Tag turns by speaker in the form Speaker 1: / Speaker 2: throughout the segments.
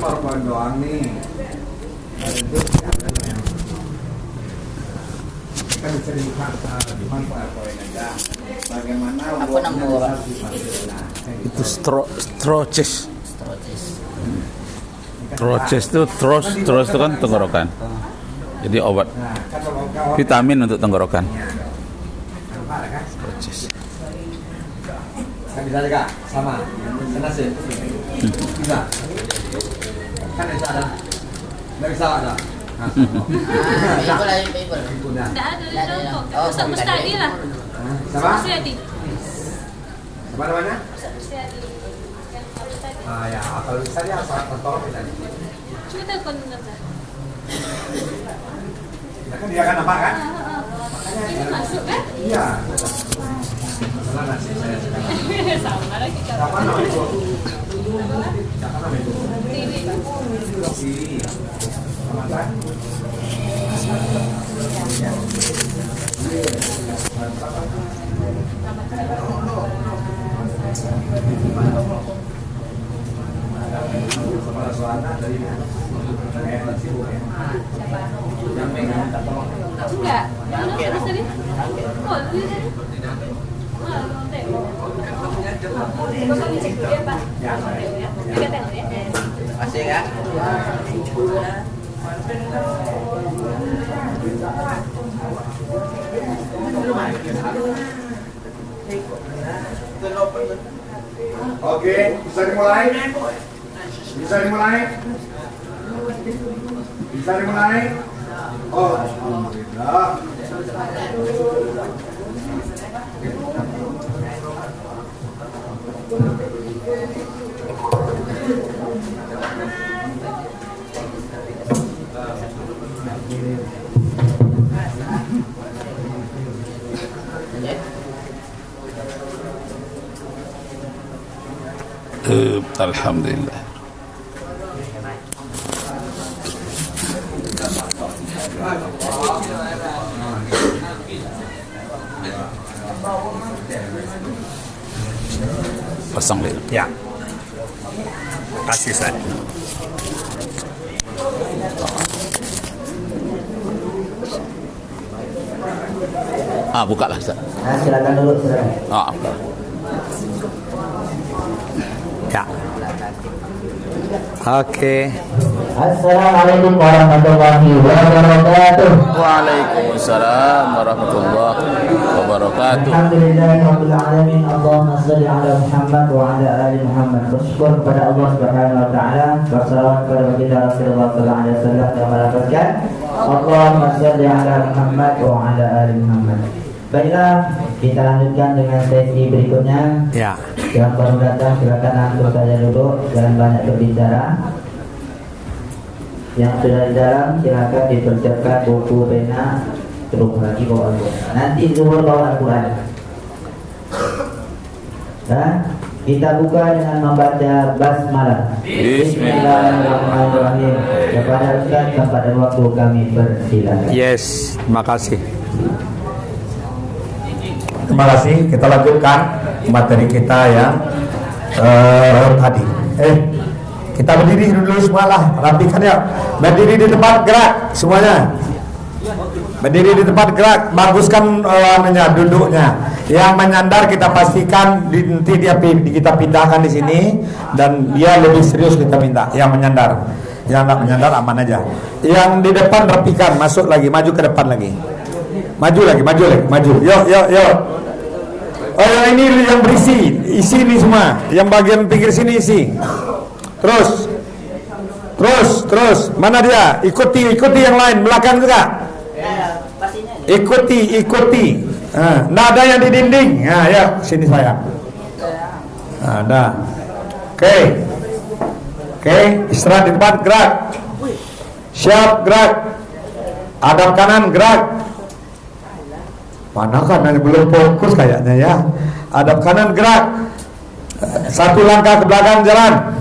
Speaker 1: PowerPoint doang nih. Kan bisa dibuka cuma PowerPoint aja. Bagaimana
Speaker 2: apa nama
Speaker 3: Itu stroces. Stroces itu terus itu kan tenggorokan. Jadi obat vitamin untuk tenggorokan. Stroces.
Speaker 1: Kan bisa juga sama. Sana sih. Bisa. Kan bisa ada. Nggak bisa ada.
Speaker 4: Tidak ada kok. Ustaz Mustadi lah.
Speaker 1: Siapa?
Speaker 4: Mustadi.
Speaker 1: Siapa namanya?
Speaker 4: Ustaz Mustadi. Yang apa tadi?
Speaker 1: Ah ya, kalau bisa dia asal kontrol tadi.
Speaker 4: Coba telepon Ustaz.
Speaker 1: Ya kan dia kan apa kan?
Speaker 4: Ini masuk kan?
Speaker 1: Iya. Masalah nasi saya sekarang.
Speaker 4: Sama lagi kan.
Speaker 1: Siapa nama itu? Siapa nama itu?
Speaker 4: Ini.
Speaker 1: Iya. Sama kan? Kepala suara dari sibuk ya. Yang megang
Speaker 4: Enggak. Terus tadi? Oh, ini tadi. Cek dulu ya, Pak. Tiga tengok ya.
Speaker 2: masih ya.
Speaker 1: Oke, bisa dimulai? Bisa dimulai? Bisa dimulai? Oh, alhamdulillah.
Speaker 3: Alhamdulillah. Pasang dulu.
Speaker 5: Ya. Kasih saya.
Speaker 3: Buka lah Ustaz.
Speaker 2: Nah, silakan dulu silakan.
Speaker 5: Ya. Oke.
Speaker 2: Assalamualaikum warahmatullahi wabarakatuh.
Speaker 3: Waalaikumsalam warahmatullahi wabarakatuh.
Speaker 2: Alhamdulillahirabbil alamin. Allahumma shalli ala Muhammad wa ala ali Muhammad. Bersyukur kepada Allah Subhanahu wa taala, bersalawat kepada baginda Rasulullah sallallahu alaihi wasallam yang melafazkan Allahumma shalli ala Muhammad wa ala ali Muhammad. Baiklah, kita lanjutkan dengan sesi berikutnya.
Speaker 5: Ya.
Speaker 2: Yang baru datang silakan langsung saja duduk, jangan banyak berbicara. Yang sudah di dalam silakan dipersiapkan buku, pena, terus lagi bawa Al-Quran. Nanti zuhur bawa Al-Quran. Dan kita buka dengan membaca basmalah. Bismillahirrahmanirrahim. Kepada Ustaz tempat dan waktu kami persilakan.
Speaker 5: Yes, terima kasih. Terima kasih. Kita lanjutkan materi kita yang tadi. Kita berdiri dulu semua lah. Rapikan ya. Berdiri di tempat, gerak semuanya. Berdiri di tempat, gerak. Baguskan duduknya. Yang menyandar kita pastikan nanti kita pindahkan di sini dan dia lebih serius kita minta. Yang menyandar. Yang nggak menyandar aman aja. Yang di depan rapikan, masuk lagi, maju ke depan lagi. Maju lagi, maju. Yuk. Oh, yang ini yang berisi, isi ini semua. Yang bagian pinggir sini isi. Terus. Mana dia? Ikuti yang lain, belakang juga. Ikuti. Nah, ada yang di dinding. Nah, ya, sini saya. Ada. Oke, istirahat di tempat, gerak. Siap, gerak. Hadap kanan, gerak. Mana kanan belum fokus kayaknya ya. Hadap kanan, gerak. Satu langkah ke belakang, jalan.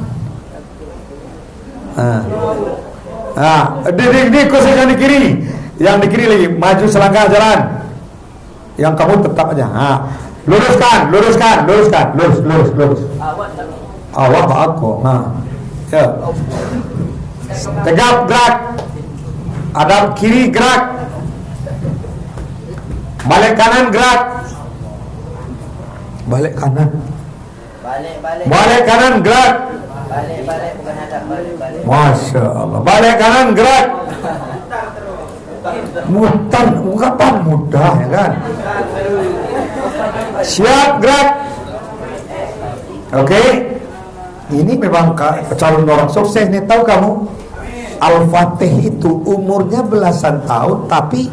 Speaker 5: Di kursi yang di kiri. Yang di kiri lagi, maju selangkah, jalan. Yang kamu tetap aja. Luruskan. Lurus. Awak Pak aku. Ya. Tegap gerak. Hadap kiri gerak. Balik kanan gerak. Balik kanan. Balik kanan gerak.
Speaker 2: Balik bukan hadap, balik.
Speaker 5: Masya Allah. Balik kanan gerak. Kapan mudah ya kan? Siap gerak. Oke. Ini memang calon orang sukses nih, tahu kamu? Al-Fatih itu umurnya belasan tahun tapi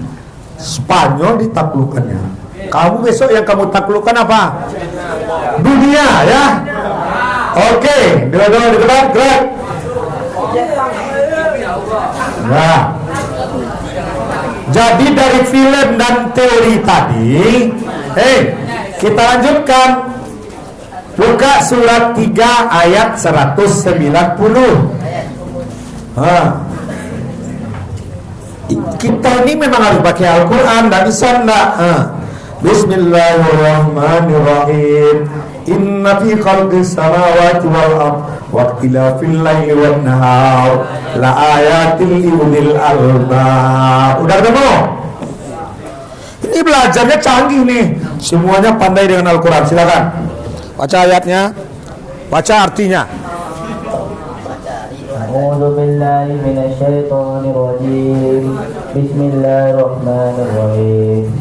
Speaker 5: Spanyol ditaklukannya. Kamu besok yang kamu taklukkan apa? Dunia ya. Oke, dua-dua di depan gerak. Nah, jadi dari film dan teori tadi, kita lanjutkan. Buka surat 3 ayat 190. Kita ini memang harus pakai Al-Quran, tidak bisa enggak. Bismillahirrahmanirrahim. Inna fi khalqis samawati wal ardh wa ikhtilafil laili wan nahar la ayatin li ulil albab. Udah ketemu? Ini belajarnya canggih nih. Semuanya pandai dengan Al-Quran. Silakan. Baca ayatnya, baca artinya.
Speaker 2: A'udzu billahi minasyaitonir rajim. Bismillahirrahmanirrahim.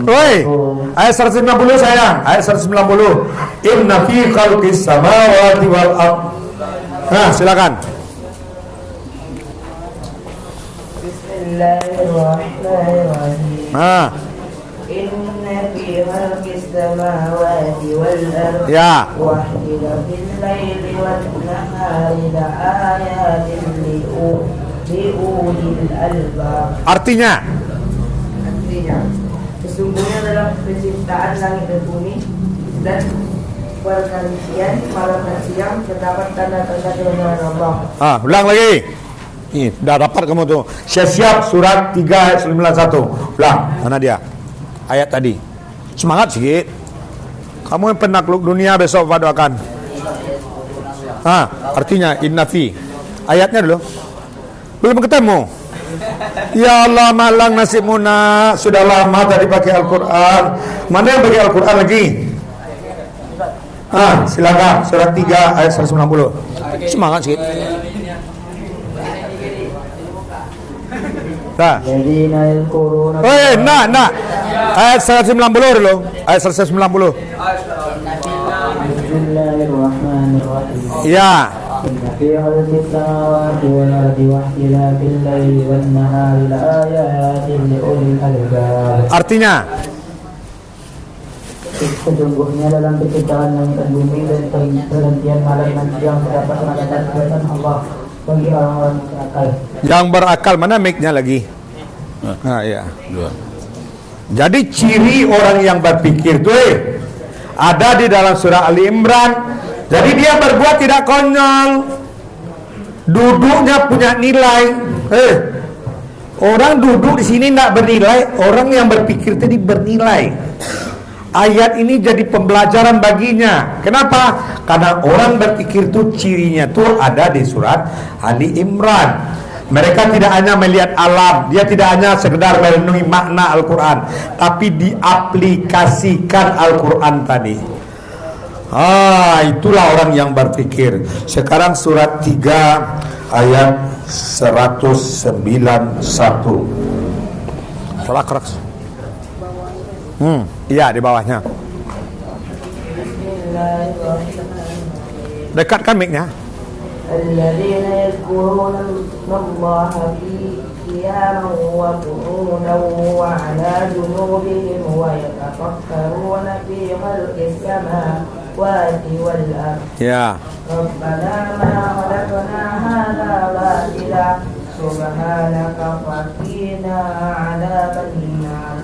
Speaker 5: Woi, ayat 190 sayang, ayat 190. Inna fi khalqis samawati wal ardh. Nah, silakan.
Speaker 2: Bismillahirrahmanirrahim. Inna fi khalqis samawati wal ardh wa ikhtilafil laili wan nahari la ayatin li ulil albab.
Speaker 5: Artinya,
Speaker 2: sesungguhnya dalam penciptaan langit dan bumi dan pergantian malam dan siang terdapat tanda-tanda kebenaran Allah.
Speaker 5: Ulang lagi. Nih, udah dapat kamu tuh. Siap-siap surat 3 ayat 91. Ulang, mana dia? Ayat tadi. Semangat sedikit. Kamu yang penakluk dunia besok pada akan. Artinya inna fi. Ayatnya dulu. Belum ketemu. Ya Allah, malang nasibmu nak. Sudah lama tadi pakai Al-Quran. Mana yang pakai Al-Quran lagi? Silakan surat 3 ayat 190. Semangat sedikit. Nah. Nak. Ayat 190 dulu. Ayat 190.
Speaker 2: Bismillahirrahmanirrahim.
Speaker 5: Ya.
Speaker 2: Fi khalqis samawati wal ardi wa ikhtilafil laili wan nahari la ayatin li ulil albab.
Speaker 5: Artinya,
Speaker 2: sesungguhnya dalam penciptaan langit dan bumi dan pergantian malam dan siang terdapat tanda-tanda Allah bagi orang-orang berakal.
Speaker 5: yang berakal. Mana mic-nya lagi? Ya. Jadi ciri orang yang berpikir tuh ada di dalam surah Ali Imran. Jadi dia berbuat tidak konyol, duduknya punya nilai. Orang duduk di sini tidak bernilai, orang yang berpikir tadi bernilai. Ayat ini jadi pembelajaran baginya. Kenapa? Karena orang berpikir itu cirinya tuh ada di surat Ali Imran. Mereka tidak hanya melihat alam, dia tidak hanya sekedar memenuhi makna Al-Quran, tapi diaplikasikan Al-Quran tadi. Itulah orang yang berpikir. Sekarang surat 3 ayat 191. Kerak. Iya, di bawahnya. Dekatkan mic-nya.
Speaker 2: Alladzina yadhkuruna Allaha qiyaman wa qu'udan wa 'ala junubihim wa yatafakkaruna fi khalqis samawati wal ardi.
Speaker 5: Ya.
Speaker 2: Rabbana ma khalaqna hadza batila subhanaka faqina 'adzabannar.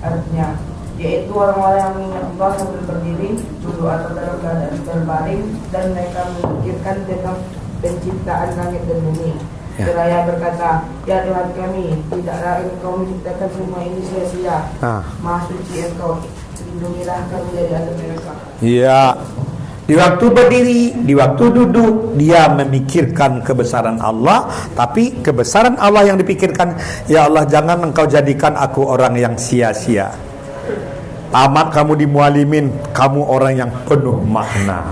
Speaker 5: Artinya,
Speaker 2: yaitu orang-orang yang mengingat Allah sambil berdiri, duduk atau dalam keadaan berbaring, dan mereka memikirkan tentang penciptaan langit dan bumi. Seraya berkata, ya Tuhan kami, tidaklah Engkau menciptakan semua ini sia-sia. Maha suci Engkau, lindungilah kami dari azab neraka.
Speaker 5: iya. Di waktu berdiri, di waktu duduk, dia memikirkan kebesaran Allah. Tapi kebesaran Allah yang dipikirkan, ya Allah, jangan engkau jadikan aku orang yang sia-sia. Tamat kamu di mualimin, kamu orang yang penuh makna.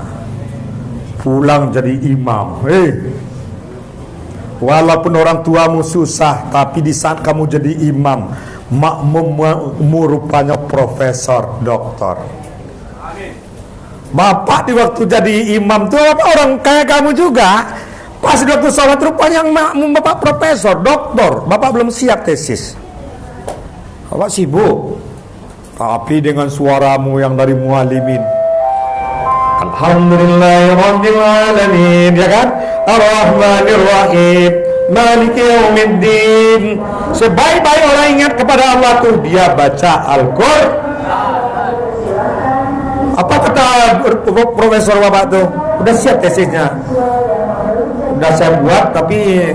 Speaker 5: Pulang jadi imam. Walaupun orang tuamu susah, tapi di saat kamu jadi imam, makmummu rupanya profesor, doktor. Bapak di waktu jadi imam tuh orang kayak kamu juga. Pas di waktu sholat rupanya yang makmum bapak profesor, doktor. Bapak belum siap tesis. Bapak sibuk. Tapi dengan suaramu yang dari mualimin, Alhamdulillahirabbil alamin, ya kan? Ar-Rahmanir-Rahim, Maliki Yaumiddin. Sebaik-baik orang ingat kepada Allah tuh dia baca Al-Qur'an. Apa kata profesor bapak tuh? Udah siap tesisnya? Udah saya buat, tapi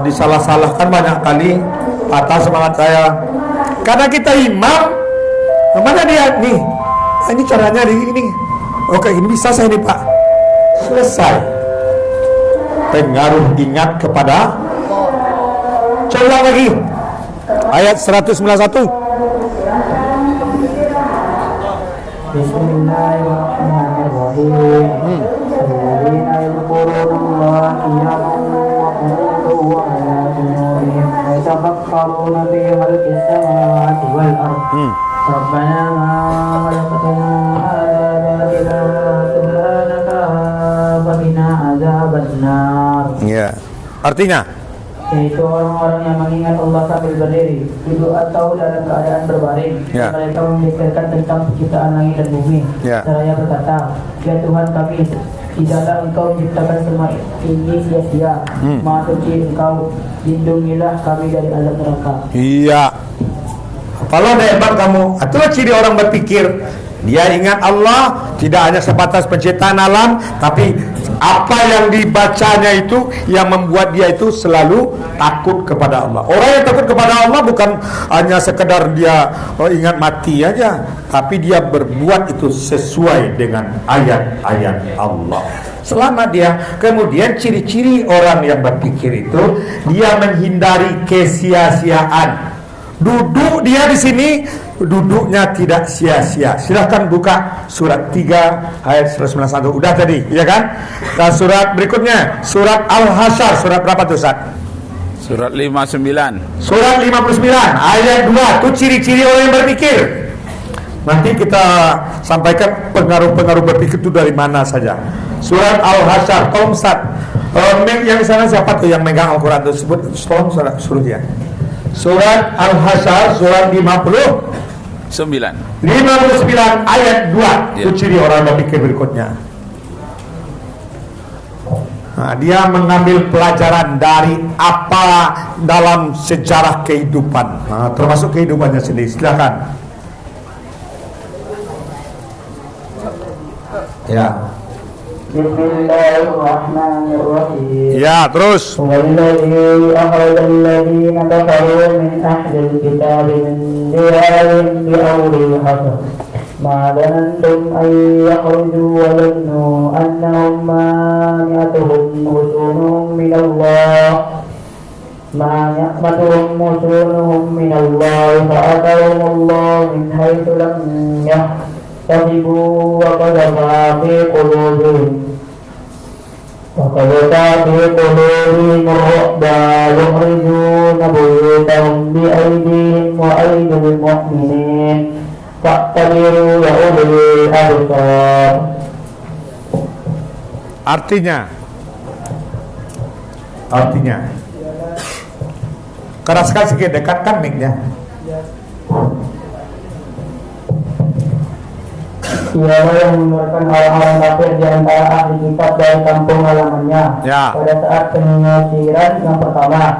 Speaker 5: disalah-salahkan banyak kali. Patah semangat saya. Karena kita imam, mana dia nih? Ini caranya ini. Oke, ini bisa saya nih Pak. Selesai. Pengaruh ingat kepada. Coba lagi. Ayat 191.
Speaker 2: Bismillahirrahmanirrahim. Alladzina yadhkuruna Allaha qiyaman wa qu'udan wa 'ala junubihim wa yatafakkaruna fi khalqis samawati wal ardi. Rabbana ma khalaqtana hadza batila subhanaka faqina adzabannar.
Speaker 5: Ya. Artinya
Speaker 2: yaitu orang-orang yang mengingat Allah sambil berdiri, duduk atau dalam keadaan berbaring. Mereka memikirkan tentang penciptaan langit dan bumi. Seraya berkata, ya Tuhan kami, tidaklah Engkau menciptakan semua ini sia-sia. Maha suci Engkau, lindungilah kami dari azab neraka. Iya.
Speaker 5: Kalau ada hebat kamu, itulah ciri orang berpikir. Dia ingat Allah, tidak hanya sebatas penciptaan alam, tapi apa yang dibacanya itu yang membuat dia itu selalu takut kepada Allah. Orang yang takut kepada Allah bukan hanya sekedar dia ingat mati aja, tapi dia berbuat itu sesuai dengan ayat-ayat Allah. Selama dia, kemudian ciri-ciri orang yang berpikir itu, dia menghindari kesia-siaan. Duduk dia di sini, duduknya tidak sia-sia. Silahkan buka surat 3 ayat 191. Udah tadi, ya kan? Dan surat berikutnya, surat Al-Hasyr, surat berapa tuh, Ustaz?
Speaker 3: Surat 59.
Speaker 5: Surat 59 ayat 2. Itu ciri-ciri orang yang berpikir. Nanti kita sampaikan pengaruh-pengaruh berpikir itu dari mana saja. Surat Al-Hasyr, tolong Ustaz. Yang di sana siapa tuh yang megang Al-Quran itu? Tolong suruh dia. Surat Al-Hasyr, surat 59 ayat 2. Itu ciri orang berpikir berikutnya. Nah, dia mengambil pelajaran dari apa dalam sejarah kehidupan, termasuk kehidupannya sendiri. Silakan. Ya.
Speaker 2: Bismillahirrahmanirrahim.
Speaker 5: Ya, terus.
Speaker 2: Walladzi akhrajal ladzina kafaru min ahlil kitabi min diyarihim bi awwalil hasr. Ma dhanantum an yakhruju wa dhannu annahum mani'atuhum husunuhum min Allah. Mani'atuhum husunuhum min Allah fa'atahum Allah min haitsu lam yahtahibu wa qadhafa fi qulubihim وَقَذَفَ فِي قُلُوبِهِمُ الرُّعْبَ يُخْرِجُونَ بُيُوتَهُمْ بِأَيْدِيهِمْ وَأَيْدِي الْمُؤْمِنِينَ فَاعْتَبِرُوا يَا أُولِي الْأَبْصَارِ.
Speaker 5: Artinya keraskan sedikit, dekatkan mic-nya.
Speaker 2: Ialah yang mengeluarkan orang-orang kafir di antara ahli kitab dari kampung halamannya. Pada saat penyisiran yang pertama,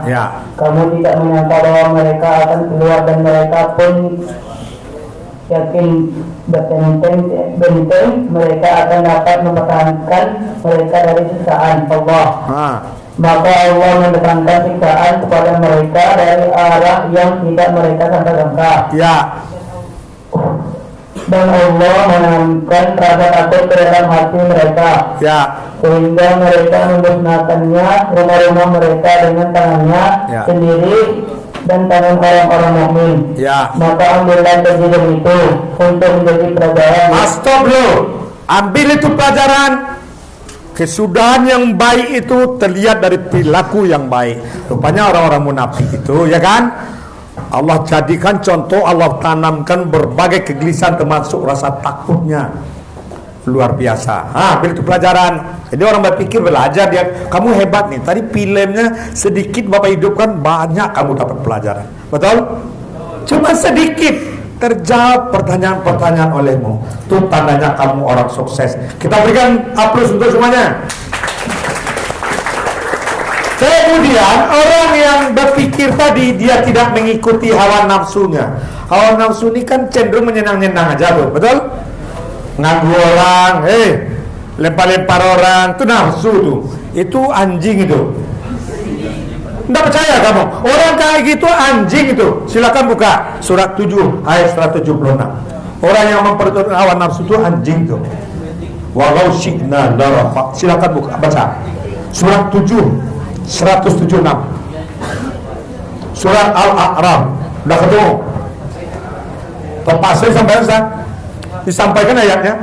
Speaker 2: kamu tidak menyangka bahwa mereka akan keluar dan mereka pun yakin benteng mereka akan dapat mempertahankan mereka dari siksaan Allah. Maka Allah mendatangkan siksaan kepada mereka dari arah yang tidak mereka sangka-sangka. Dan Allah menanamkan rasa takut ke dalam hati mereka,
Speaker 5: Ya.
Speaker 2: sehingga mereka memusnahkannya rumah-rumah mereka dengan tangannya
Speaker 5: Ya.
Speaker 2: sendiri dan tangan orang-orang mukmin.
Speaker 5: Ya.
Speaker 2: Maka ambillah kejadian itu untuk menjadi pelajaran.
Speaker 5: Stop dulu. Ambil itu pelajaran. Kesudahan yang baik itu terlihat dari perilaku yang baik. Rupanya orang-orang munafik itu, ya kan? Allah jadikan contoh, Allah tanamkan berbagai kegelisahan termasuk rasa takutnya. Luar biasa. Ambil itu pelajaran. Jadi orang berpikir belajar dia, kamu hebat nih. Tadi filmnya sedikit Bapak hidupkan, banyak kamu dapat pelajaran. Betul? Cuma sedikit terjawab pertanyaan-pertanyaan olehmu. Itu tandanya kamu orang sukses. Kita berikan aplaus untuk semuanya. Kemudian orang yang berpikir tadi dia tidak mengikuti hawa nafsunya. Hawa nafsu ini kan cenderung menyenang-nyenang aja tuh, betul? Nganggu orang, lempar-lempar orang, itu nafsu tuh. Itu anjing itu. Tidak percaya kamu? Orang kayak gitu anjing itu. Silakan buka surat 7 ayat 176. Orang yang memperturutkan hawa nafsu itu anjing tuh. Walau syi'na larafa. Silakan buka, baca. Surat 7 176. Surat Al-A'raf. Udah ketemu? Terpaksa disampaikan ayatnya.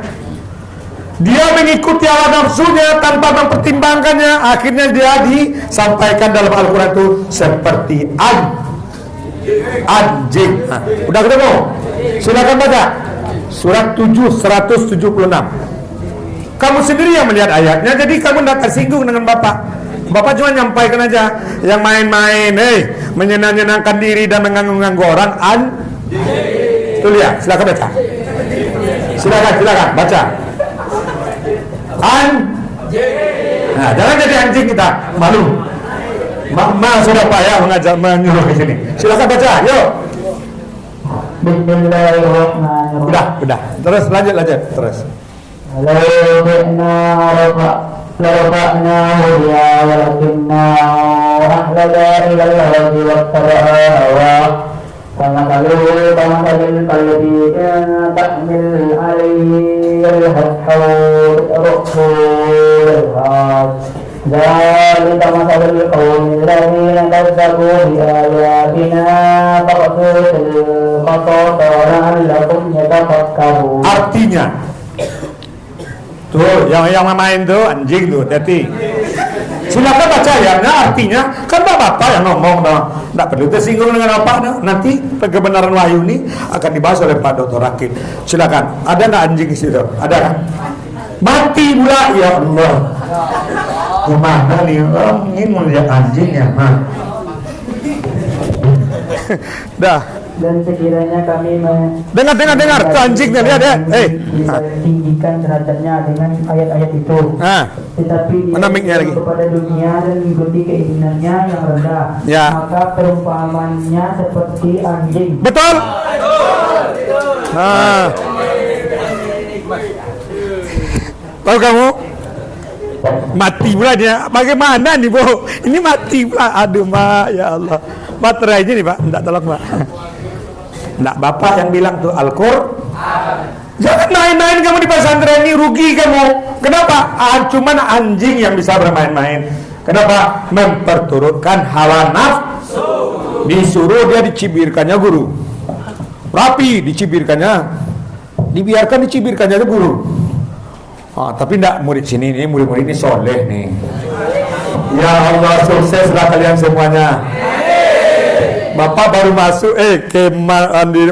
Speaker 5: Dia mengikuti hawa nafsunya tanpa mempertimbangkannya. Akhirnya dia disampaikan dalam Al-Quran itu seperti anjing. Udah ketemu? Silakan baca surat 7 176. Kamu sendiri yang melihat ayatnya, jadi kamu tidak tersinggung dengan Bapak. Bapak cuma nyampaikan aja. Yang main-main, menyenang-nyenangkan diri dan mengganggu-ganggu orang, itu lihat, silakan baca. Silakan baca. Nah, jangan jadi anjing kita, malu. Mama sudah payah mengajar menyuruh ke sini. Silakan baca, yuk.
Speaker 2: Bismillahirrahmanirrahim.
Speaker 5: Udah. Terus lanjut terus.
Speaker 2: لرفعناه بها ولكنه أخلد إلى الأرض واتبع هواه فمثله كمثل الكلب إن تحمل عليه يلهث حوله يلهث ذلك مثل القوم الذين كذبوا بآياتنا فاقصص القصص لعلكم يتفكرون.
Speaker 5: Artinya tuh, yang main tuh anjing tuh, hati. Silakan baca ya. Nah, artinya kan Bapak yang ngomong, nggak perlu tersinggung dengan apa. Nanti kebenaran wahyu ini akan dibahas oleh Pak Dr. Rakib. Silakan. Ada nggak anjing di situ? Ada kan? Mati pula, ya Allah. Gimana nih orang ini mau lihat anjing ya? Dah.
Speaker 2: Dan sekiranya kami
Speaker 5: dengar tuh anjingnya, lihat ya.
Speaker 2: tinggikan derajatnya dengan ayat-ayat itu. Tetapi dia kepada dunia dan mengikuti keinginannya yang rendah. Maka perumpamannya seperti anjing.
Speaker 5: Betul. Tahu kamu? Mati pula dia. Bagaimana nih, Bu? Ini mati pula. Aduh, Mak, ya Allah. Materai ini nih, Pak. Enggak, tolong, Pak. Enggak, Bapak yang bilang tuh Al-Qur'an. Jangan main-main kamu di pesantren ini, rugi kamu. Kenapa? Cuman anjing yang bisa bermain-main. Kenapa? Memperturutkan hawa nafsu. Disuruh dia dicibirkannya guru. Rapi dicibirkannya. Dibiarkan dicibirkannya itu guru. Tapi enggak, murid sini nih, murid-murid ini soleh nih. Ya Allah, sukseslah kalian semuanya. Bapak baru masuk ke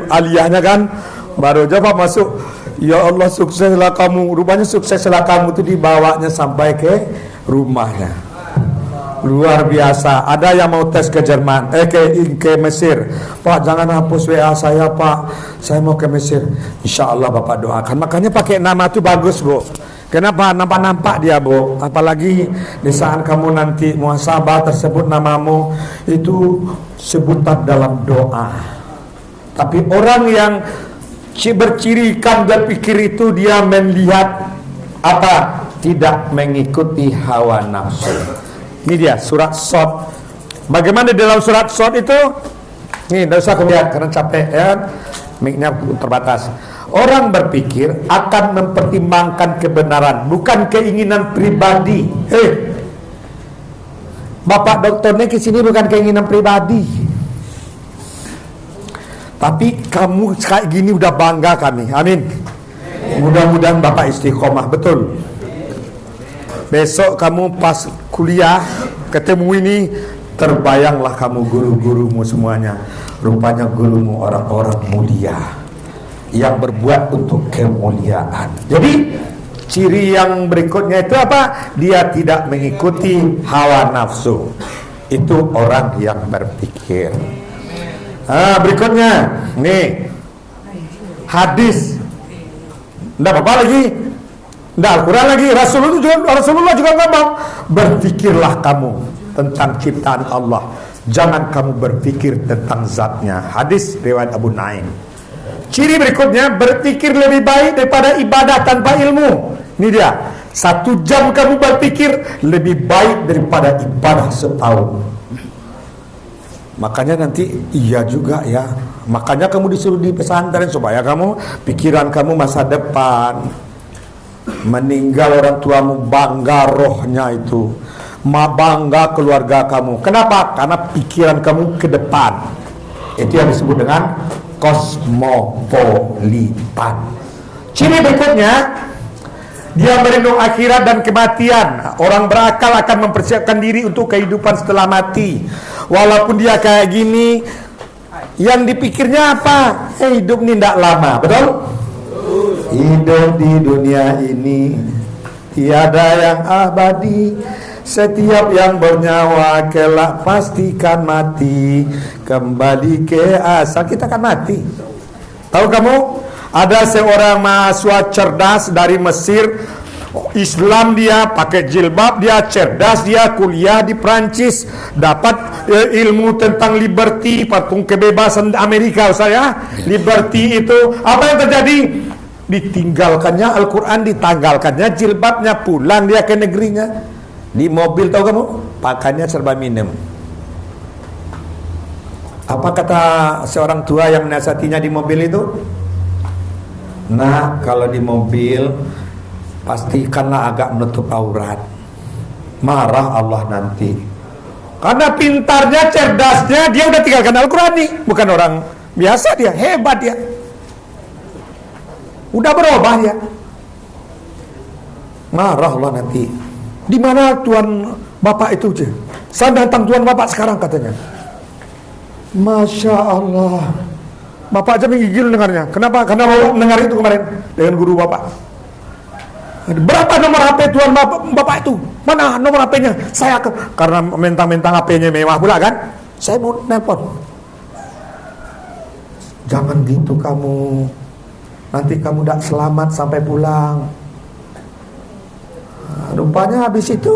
Speaker 5: aliyahnya kan, baru aja Pak masuk. Ya Allah, sukseslah kamu. Rupanya sukseslah kamu itu dibawanya sampai ke rumahnya. Luar biasa. Ada yang mau tes ke Jerman, ke Mesir. Pak, jangan hapus WA saya, Pak. Saya mau ke Mesir. Insya Allah Bapak doakan. Makanya pakai nama itu bagus, Bu. Kenapa? Nampak dia, Bu. Apalagi di saat kamu nanti muhasabah tersebut namamu, itu sebutlah dalam doa. Tapi orang yang bercirikan berpikir itu dia melihat apa? Tidak mengikuti hawa nafsu. Ini dia surat Shad. Bagaimana dalam surat Shad itu? Nih, tidak usah aku lihat karena capek ya. Mic-nya terbatas. Orang berpikir akan mempertimbangkan kebenaran, bukan keinginan pribadi. Bapak dokternya kesini bukan keinginan pribadi, tapi kamu kayak gini udah bangga kami. Amin. Mudah-mudahan Bapak istiqomah betul. Besok kamu pas kuliah ketemu ini, terbayanglah kamu guru-gurumu semuanya. Rupanya gurumu orang-orang mulia yang berbuat untuk kemuliaan. Jadi ciri yang berikutnya itu apa? Dia tidak mengikuti hawa nafsu. Itu orang yang berpikir. Berikutnya nih, hadis. Nggak apa-apa lagi, nggak Al-Quran lagi. Rasulullah juga ngomong, berpikirlah kamu tentang ciptaan Allah, jangan kamu berpikir tentang zatnya. Hadis riwayat Abu Naim. Ciri berikutnya, berpikir lebih baik daripada ibadah tanpa ilmu. Ini dia, 1 jam kamu berpikir lebih baik daripada ibadah setahun. Makanya nanti iya juga ya, makanya kamu disuruh di pesantren supaya kamu, pikiran kamu masa depan. Meninggal orang tuamu, bangga rohnya itu, bangga keluarga kamu. Kenapa? Karena pikiran kamu ke depan. Itu yang disebut dengan kosmopolitan. Ciri berikutnya, dia merindu akhirat dan kematian. Orang berakal akan mempersiapkan diri untuk kehidupan setelah mati. Walaupun dia kayak gini, yang dipikirnya apa? Hidup ini tidak lama, betul? Hidup di dunia ini tiada yang abadi. Setiap yang bernyawa kelak pastikan mati. Kembali ke asal, kita akan mati. Tahu kamu? Ada seorang mahasiswa cerdas dari Mesir, Islam, dia pakai jilbab, dia cerdas, dia kuliah di Prancis, dapat ilmu tentang liberty, patung kebebasan Amerika. Saya liberty itu apa yang terjadi? Ditinggalkannya Al-Quran, ditanggalkannya jilbabnya, pulang dia ke negerinya. Di mobil, tahu kamu, pakainya serba minum. Apa kata seorang tua yang menasihatinya di mobil itu? Nah, kalau di mobil pastikanlah agak menutup aurat. Marah Allah nanti. Karena pintarnya, cerdasnya, dia udah tinggalkan Al-Quran nih. Bukan orang biasa, dia hebat dia. Udah berubah ya. Marah Allah nanti. Di mana Tuhan Bapak itu? Saya datang Tuhan Bapak sekarang katanya. Masya Allah. Bapak aja menggigil dengarnya. Kenapa? Karena Bapak mendengar itu kemarin dengan guru Bapak. Berapa nomor HP Tuhan Bapak itu? Mana nomor HP-nya? Saya karena mentang-mentang HP-nya mewah pula kan? Saya mau nelpon. Jangan gitu kamu. Nanti kamu tidak selamat sampai pulang. Rupanya habis itu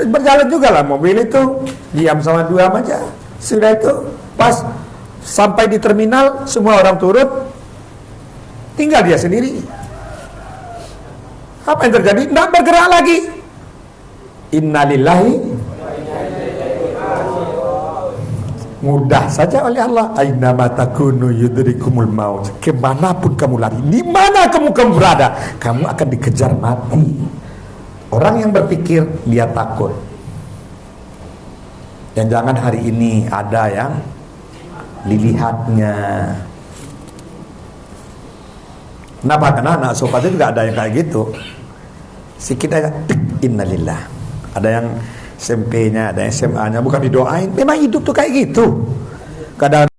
Speaker 5: berjalan juga lah mobil itu. Diam sama dua aja. Sudah itu pas sampai di terminal, semua orang turun, tinggal dia sendiri. Apa yang terjadi? Tidak bergerak lagi. Innalillahi. Mudah saja oleh Allah. Ainama takunu yudrikumul maut. Kemanapun kamu lari, di mana kamu berada, kamu akan dikejar mati. Orang yang berpikir, dia takut. Dan jangan hari ini ada yang dilihatnya. Kenapa? Karena anak sobat itu juga ada yang kayak gitu. Sikit aja, innalillah. Ada yang SMP-nya, ada yang SMA-nya, bukan didoain. Memang hidup tuh kayak gitu. Kadang